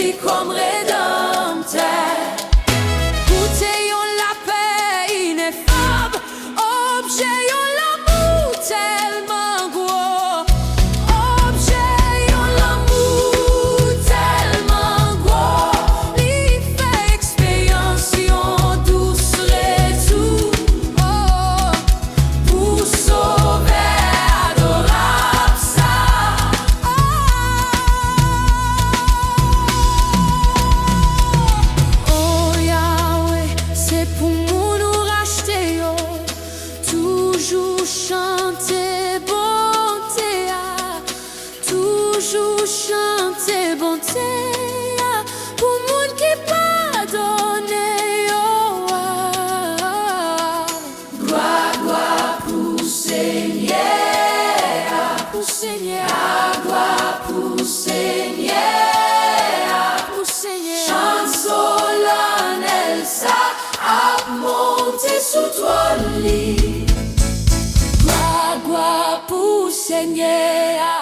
Jésus comme rédempteur. Goûtez la paix ineffable, objet l'amour tellement gros, objet l'amour tellement gros, il fait expérience douce retour, oh, pour sauver adorable ça. Oh Yahweh, c'est pour nous racheter, oh. Toujours chanter bonté, ah. Toujours chanter bonté, ah. Pour monde qui pardonne, oh, ah. Gloire pour Seigneur, pour Seigneur, gloire pour Seigneur, pour Seigneur. Chante solennel ça, à monter sous toi lit. Gloire pour Seigneur.